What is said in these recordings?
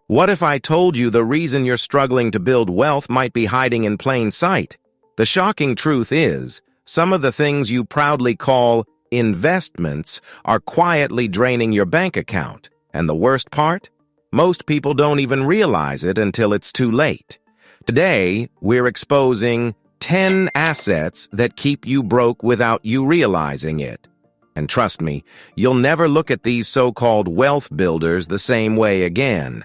What if I told you the reason you're struggling to build wealth might be hiding in plain sight? The shocking truth is, some of the things you proudly call investments are quietly draining your bank account. And the worst part? Most people don't even realize it until it's too late. Today, we're exposing 10 assets that keep you broke without you realizing it. And trust me, you'll never look at these so-called wealth builders the same way again.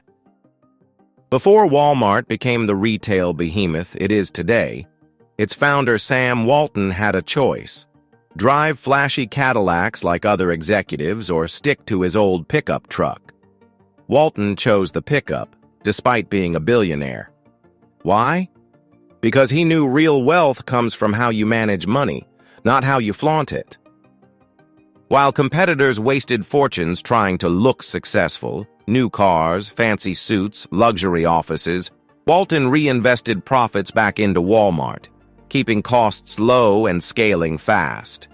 Before Walmart became the retail behemoth it is today, its founder Sam Walton had a choice: drive flashy Cadillacs like other executives or stick to his old pickup truck. Walton chose the pickup, despite being a billionaire. Why? Because he knew real wealth comes from how you manage money, not how you flaunt it. While competitors wasted fortunes trying to look successful, new cars, fancy suits, luxury offices, Walton reinvested profits back into Walmart, keeping costs low and scaling fast.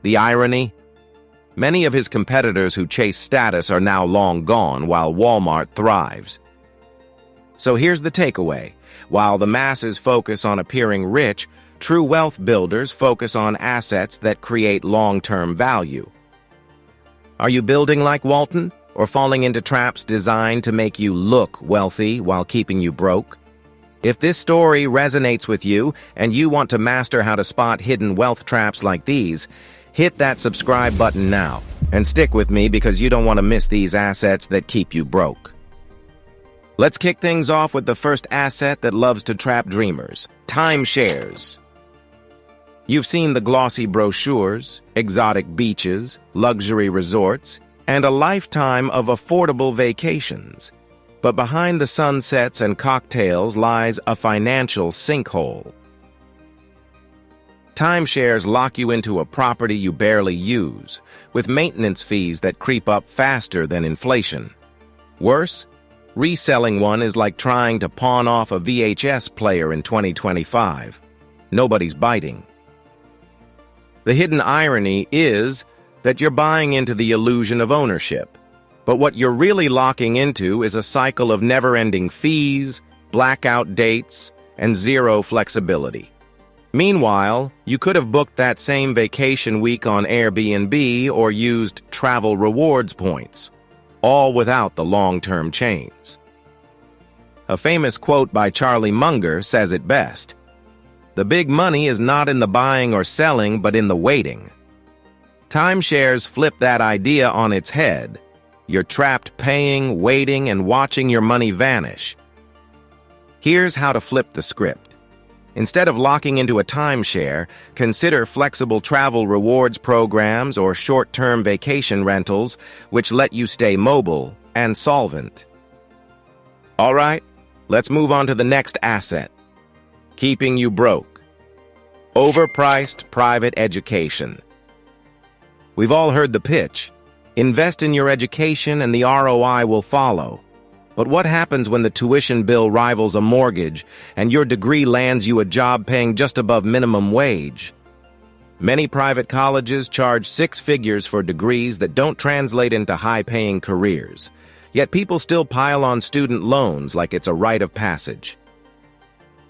The irony? Many of his competitors who chase status are now long gone while Walmart thrives. So here's the takeaway. While the masses focus on appearing rich, true wealth builders focus on assets that create long-term value. Are you building like Walton, or falling into traps designed to make you look wealthy while keeping you broke? If this story resonates with you and you want to master how to spot hidden wealth traps like these, hit that subscribe button now and stick with me because you don't want to miss these assets that keep you broke. Let's kick things off with the first asset that loves to trap dreamers: timeshares. You've seen the glossy brochures, exotic beaches, luxury resorts, and a lifetime of affordable vacations. But behind the sunsets and cocktails lies a financial sinkhole. Timeshares lock you into a property you barely use, with maintenance fees that creep up faster than inflation. Worse, reselling one is like trying to pawn off a VHS player in 2025. Nobody's biting. The hidden irony is that you're buying into the illusion of ownership. But what you're really locking into is a cycle of never-ending fees, blackout dates, and zero flexibility. Meanwhile, you could have booked that same vacation week on Airbnb or used travel rewards points, all without the long-term chains. A famous quote by Charlie Munger says it best: "The big money is not in the buying or selling, but in the waiting." Timeshares flip that idea on its head. You're trapped paying, waiting, and watching your money vanish. Here's how to flip the script. Instead of locking into a timeshare, consider flexible travel rewards programs or short-term vacation rentals, which let you stay mobile and solvent. All right, let's move on to the next asset: keeping you broke. Overpriced private education. We've all heard the pitch. Invest in your education and the ROI will follow. But what happens when the tuition bill rivals a mortgage and your degree lands you a job paying just above minimum wage? Many private colleges charge 6 figures for degrees that don't translate into high-paying careers. Yet people still pile on student loans like it's a rite of passage.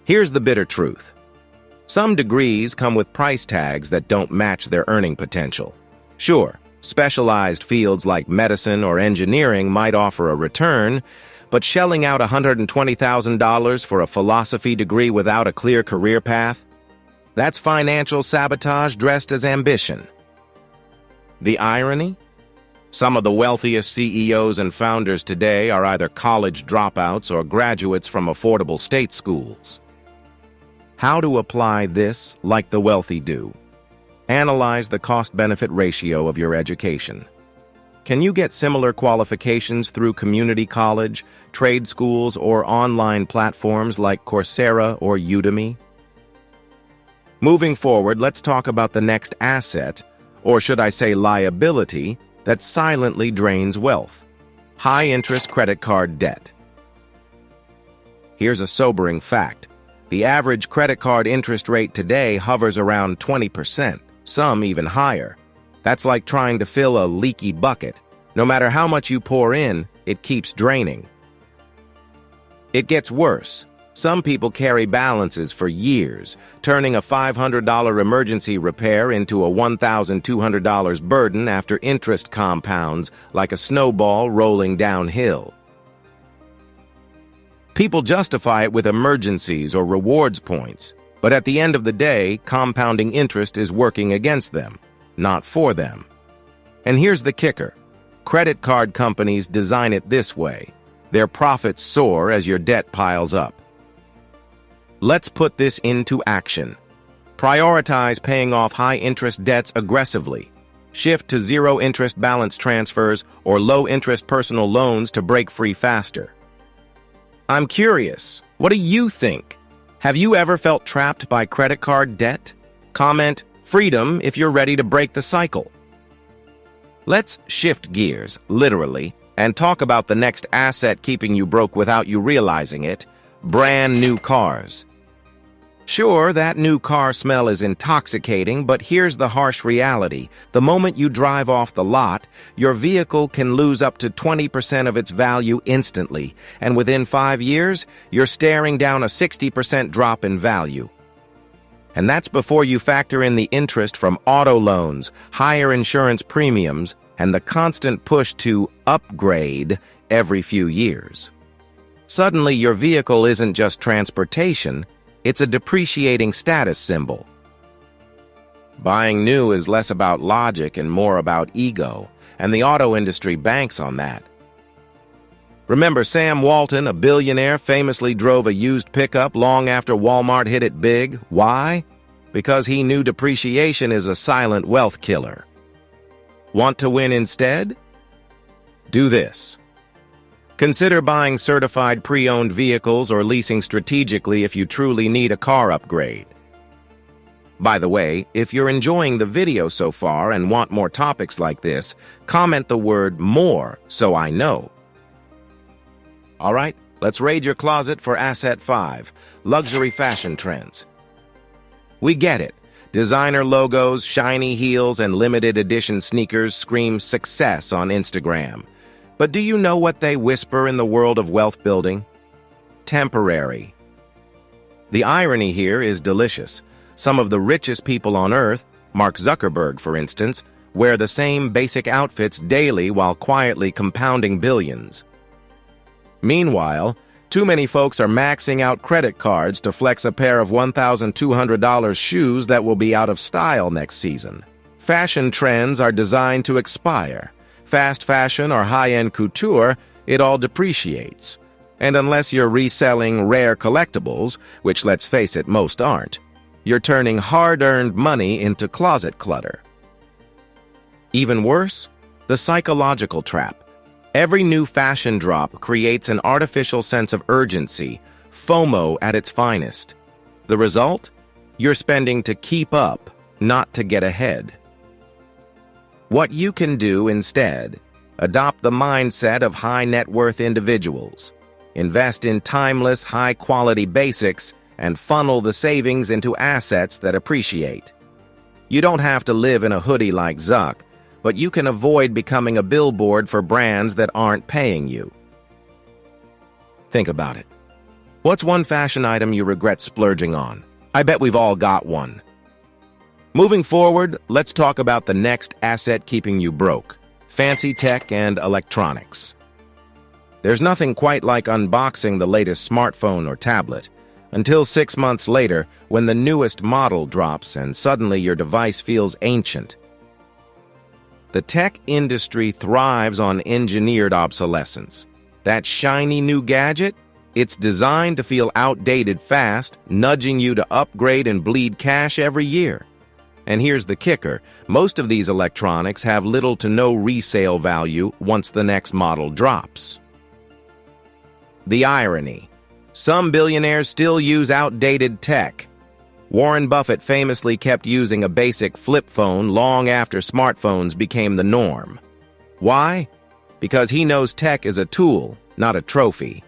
Here's the bitter truth. Some degrees come with price tags that don't match their earning potential. Sure, specialized fields like medicine or engineering might offer a return, but shelling out $120,000 for a philosophy degree without a clear career path? That's financial sabotage dressed as ambition. The irony? Some of the wealthiest CEOs and founders today are either college dropouts or graduates from affordable state schools. How to apply this like the wealthy do? Analyze the cost-benefit ratio of your education. Can you get similar qualifications through community college, trade schools, or online platforms like Coursera or Udemy? Moving forward, let's talk about the next asset, or should I say liability, that silently drains wealth: high-interest credit card debt. Here's a sobering fact. The average credit card interest rate today hovers around 20%, some even higher. That's like trying to fill a leaky bucket. No matter how much you pour in, it keeps draining. It gets worse. Some people carry balances for years, turning a $500 emergency repair into a $1,200 burden after interest compounds like a snowball rolling downhill. People justify it with emergencies or rewards points, but at the end of the day, compounding interest is working against them, not for them. And here's the kicker. Credit card companies design it this way. Their profits soar as your debt piles up. Let's put this into action. Prioritize paying off high-interest debts aggressively. Shift to zero-interest balance transfers or low-interest personal loans to break free faster. I'm curious, what do you think? Have you ever felt trapped by credit card debt? Comment "freedom" if you're ready to break the cycle. Let's shift gears, literally, and talk about the next asset keeping you broke without you realizing it: brand new cars. Sure, that new car smell is intoxicating, but here's the harsh reality. The moment you drive off the lot, your vehicle can lose up to 20% of its value instantly, and within 5 years, you're staring down a 60% drop in value. And that's before you factor in the interest from auto loans, higher insurance premiums, and the constant push to upgrade every few years. Suddenly, your vehicle isn't just transportation, it's a depreciating status symbol. Buying new is less about logic and more about ego, and the auto industry banks on that. Remember Sam Walton, a billionaire, famously drove a used pickup long after Walmart hit it big. Why? Because he knew depreciation is a silent wealth killer. Want to win instead? Do this. Consider buying certified pre-owned vehicles or leasing strategically if you truly need a car upgrade. By the way, if you're enjoying the video so far and want more topics like this, comment the word "more" so I know. All right, let's raid your closet for Asset 5, luxury fashion trends. We get it. Designer logos, shiny heels, and limited edition sneakers scream success on Instagram. But do you know what they whisper in the world of wealth building? Temporary. The irony here is delicious. Some of the richest people on earth, Mark Zuckerberg for instance, wear the same basic outfits daily while quietly compounding billions. Meanwhile, too many folks are maxing out credit cards to flex a pair of $1,200 shoes that will be out of style next season. Fashion trends are designed to expire. Fast fashion or high-end couture, it all depreciates. And unless you're reselling rare collectibles, which let's face it, most aren't, you're turning hard-earned money into closet clutter. Even worse, the psychological trap. Every new fashion drop creates an artificial sense of urgency, FOMO at its finest. The result? You're spending to keep up, not to get ahead. What you can do instead: adopt the mindset of high-net-worth individuals. Invest in timeless, high-quality basics and funnel the savings into assets that appreciate. You don't have to live in a hoodie like Zuck, but you can avoid becoming a billboard for brands that aren't paying you. Think about it. What's one fashion item you regret splurging on? I bet we've all got one. Moving forward, let's talk about the next asset keeping you broke: fancy tech and electronics. There's nothing quite like unboxing the latest smartphone or tablet, until 6 months later when the newest model drops and suddenly your device feels ancient. The tech industry thrives on engineered obsolescence. That shiny new gadget? It's designed to feel outdated fast, nudging you to upgrade and bleed cash every year. And here's the kicker: most of these electronics have little to no resale value once the next model drops. The irony: some billionaires still use outdated tech. Warren Buffett famously kept using a basic flip phone long after smartphones became the norm. Why? Because he knows tech is a tool, not a trophy.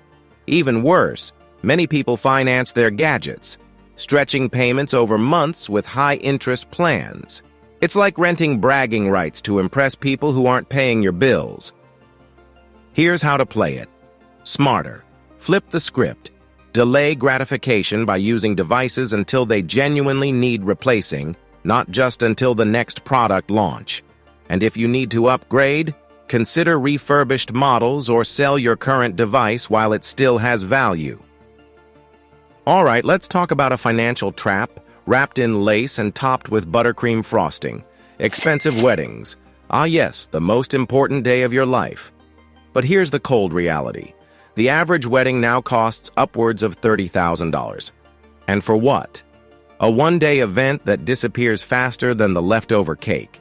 Even worse, many people finance their gadgets, stretching payments over months with high-interest plans. It's like renting bragging rights to impress people who aren't paying your bills. Here's how to play it. Smarter. Flip the script. Delay gratification by using devices until they genuinely need replacing, not just until the next product launch. And if you need to upgrade, consider refurbished models or sell your current device while it still has value. All right, let's talk about a financial trap wrapped in lace and topped with buttercream frosting. Expensive weddings. Ah yes, the most important day of your life. But here's the cold reality. The average wedding now costs upwards of $30,000. And for what? A one-day event that disappears faster than the leftover cake.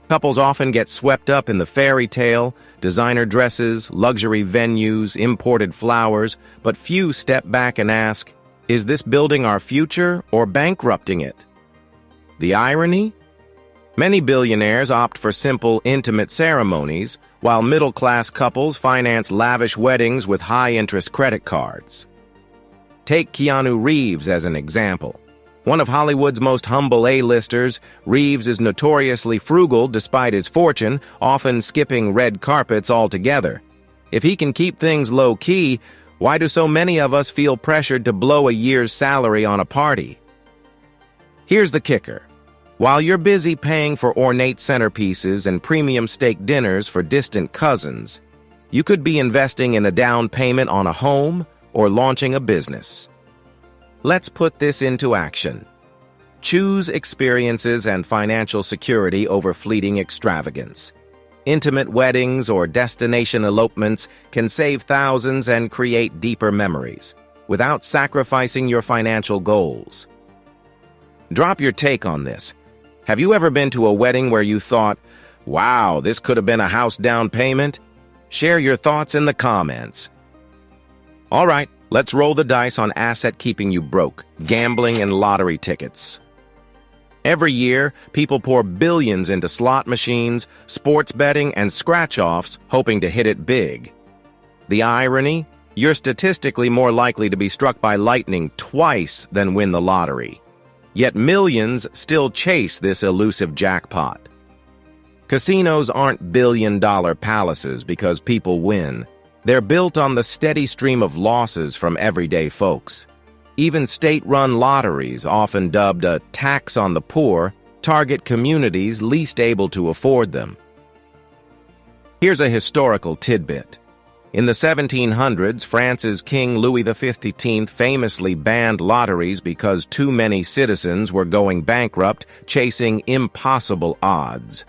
Couples often get swept up in the fairy tale, designer dresses, luxury venues, imported flowers, but few step back and ask, is this building our future or bankrupting it? The irony? Many billionaires opt for simple, intimate ceremonies, while middle-class couples finance lavish weddings with high-interest credit cards. Take Keanu Reeves as an example. One of Hollywood's most humble A-listers, Reeves is notoriously frugal despite his fortune, often skipping red carpets altogether. If he can keep things low-key, why do so many of us feel pressured to blow a year's salary on a party? Here's the kicker. While you're busy paying for ornate centerpieces and premium steak dinners for distant cousins, you could be investing in a down payment on a home or launching a business. Let's put this into action. Choose experiences and financial security over fleeting extravagance. Intimate weddings or destination elopements can save thousands and create deeper memories, without sacrificing your financial goals. Drop your take on this. Have you ever been to a wedding where you thought, wow, this could have been a house down payment? Share your thoughts in the comments. All right, let's roll the dice on asset keeping you broke, gambling and lottery tickets. Every year, people pour billions into slot machines, sports betting, and scratch-offs, hoping to hit it big. The irony? You're statistically more likely to be struck by lightning twice than win the lottery. Yet millions still chase this elusive jackpot. Casinos aren't billion-dollar palaces because people win. They're built on the steady stream of losses from everyday folks. Even state-run lotteries, often dubbed a tax on the poor, target communities least able to afford them. Here's a historical tidbit. In the 1700s, France's King Louis XV famously banned lotteries because too many citizens were going bankrupt, chasing impossible odds.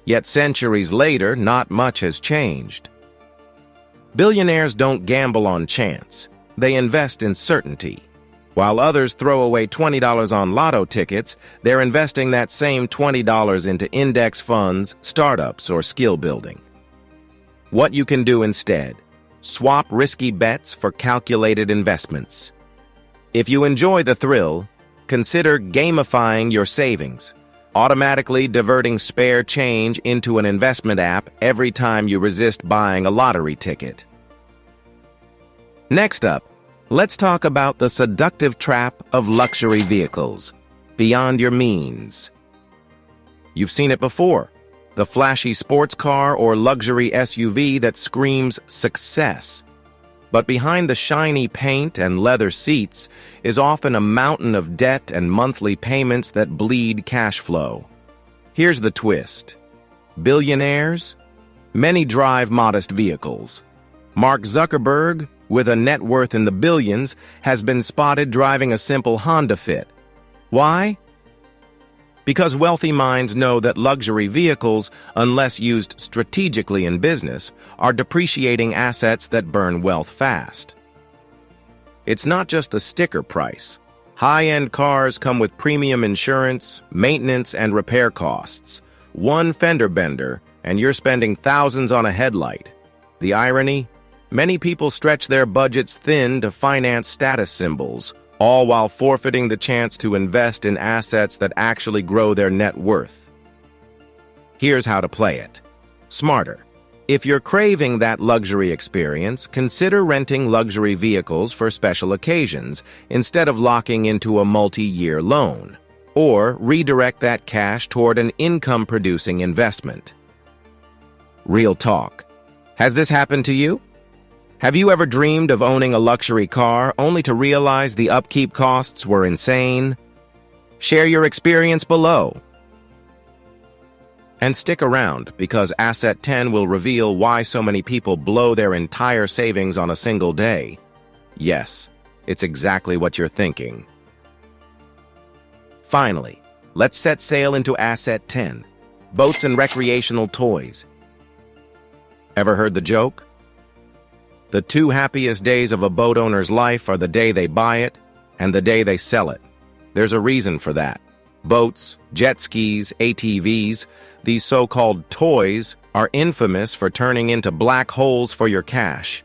Yet centuries later, not much has changed. Billionaires don't gamble on chance. They invest in certainty. While others throw away $20 on lotto tickets, they're investing that same $20 into index funds, startups, or skill building. What you can do instead: swap risky bets for calculated investments. If you enjoy the thrill, consider gamifying your savings, automatically diverting spare change into an investment app every time you resist buying a lottery ticket. Next up, let's talk about the seductive trap of luxury vehicles, beyond your means. You've seen it before. The flashy sports car or luxury SUV that screams success. But behind the shiny paint and leather seats is often a mountain of debt and monthly payments that bleed cash flow. Here's the twist. Billionaires? Many drive modest vehicles. Mark Zuckerberg, with a net worth in the billions, has been spotted driving a simple Honda Fit. Why? Because wealthy minds know that luxury vehicles, unless used strategically in business, are depreciating assets that burn wealth fast. It's not just the sticker price. High-end cars come with premium insurance, maintenance, and repair costs. One fender bender, and you're spending thousands on a headlight. The irony? Many people stretch their budgets thin to finance status symbols, all while forfeiting the chance to invest in assets that actually grow their net worth. Here's how to play it. Smarter. If you're craving that luxury experience, consider renting luxury vehicles for special occasions instead of locking into a multi-year loan, or redirect that cash toward an income-producing investment. Real talk. Has this happened to you? Have you ever dreamed of owning a luxury car only to realize the upkeep costs were insane? Share your experience below. And stick around, because Asset 10 will reveal why so many people blow their entire savings on a single day. Yes, it's exactly what you're thinking. Finally, let's set sail into Asset 10, boats and recreational toys. Ever heard the joke? The two happiest days of a boat owner's life are the day they buy it and the day they sell it. There's a reason for that. Boats, jet skis, ATVs, these so-called toys are infamous for turning into black holes for your cash.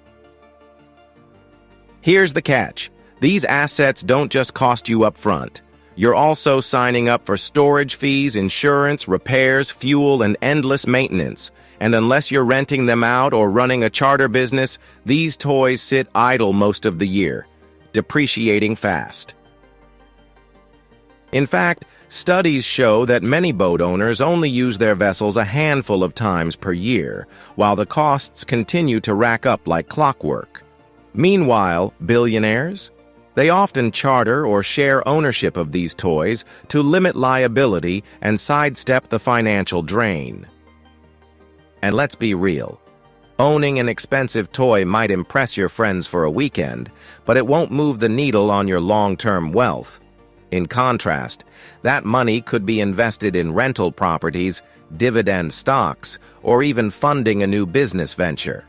Here's the catch. These assets don't just cost you up front. You're also signing up for storage fees, insurance, repairs, fuel, and endless maintenance. And unless you're renting them out or running a charter business, these toys sit idle most of the year, depreciating fast. In fact, studies show that many boat owners only use their vessels a handful of times per year, while the costs continue to rack up like clockwork. Meanwhile, billionaires? They often charter or share ownership of these toys to limit liability and sidestep the financial drain. And let's be real. Owning an expensive toy might impress your friends for a weekend, but it won't move the needle on your long-term wealth. In contrast, that money could be invested in rental properties, dividend stocks, or even funding a new business venture.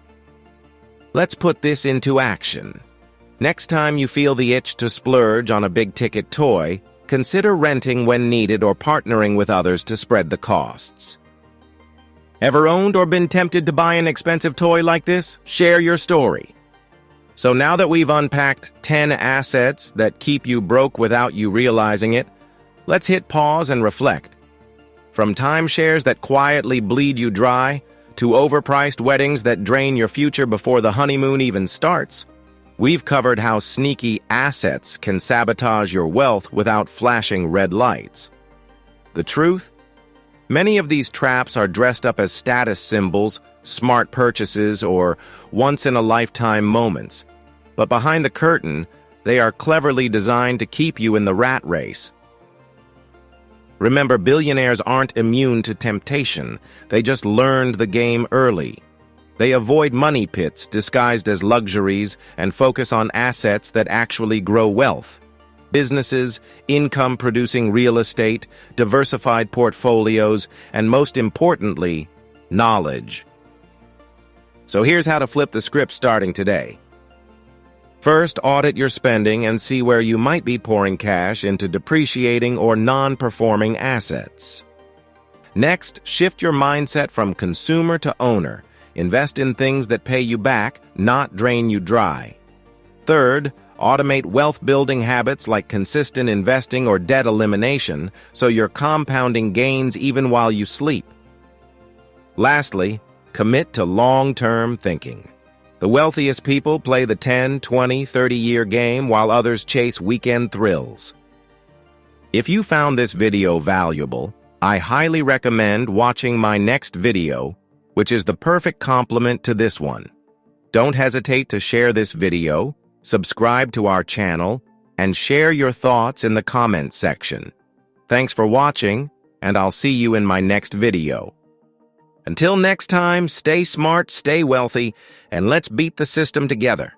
Let's put this into action. Next time you feel the itch to splurge on a big-ticket toy, consider renting when needed or partnering with others to spread the costs. Ever owned or been tempted to buy an expensive toy like this? Share your story. So now that we've unpacked 10 assets that keep you broke without you realizing it, let's hit pause and reflect. From timeshares that quietly bleed you dry, to overpriced weddings that drain your future before the honeymoon even starts, we've covered how sneaky assets can sabotage your wealth without flashing red lights. The truth? Many of these traps are dressed up as status symbols, smart purchases, or once-in-a-lifetime moments. But behind the curtain, they are cleverly designed to keep you in the rat race. Remember, billionaires aren't immune to temptation. They just learned the game early. They avoid money pits disguised as luxuries and focus on assets that actually grow wealth. Businesses, income-producing real estate, diversified portfolios, and most importantly, knowledge. So here's how to flip the script starting today. First, audit your spending and see where you might be pouring cash into depreciating or non-performing assets. Next, shift your mindset from consumer to owner. Invest in things that pay you back, not drain you dry. Third, automate wealth-building habits like consistent investing or debt elimination so you're compounding gains even while you sleep. Lastly, commit to long-term thinking. The wealthiest people play the 10, 20, 30-year game while others chase weekend thrills. If you found this video valuable, I highly recommend watching my next video, which is the perfect complement to this one. Don't hesitate to share this video, subscribe to our channel, and share your thoughts in the comments section. Thanks for watching, and I'll see you in my next video. Until next time, stay smart, stay wealthy, and let's beat the system together.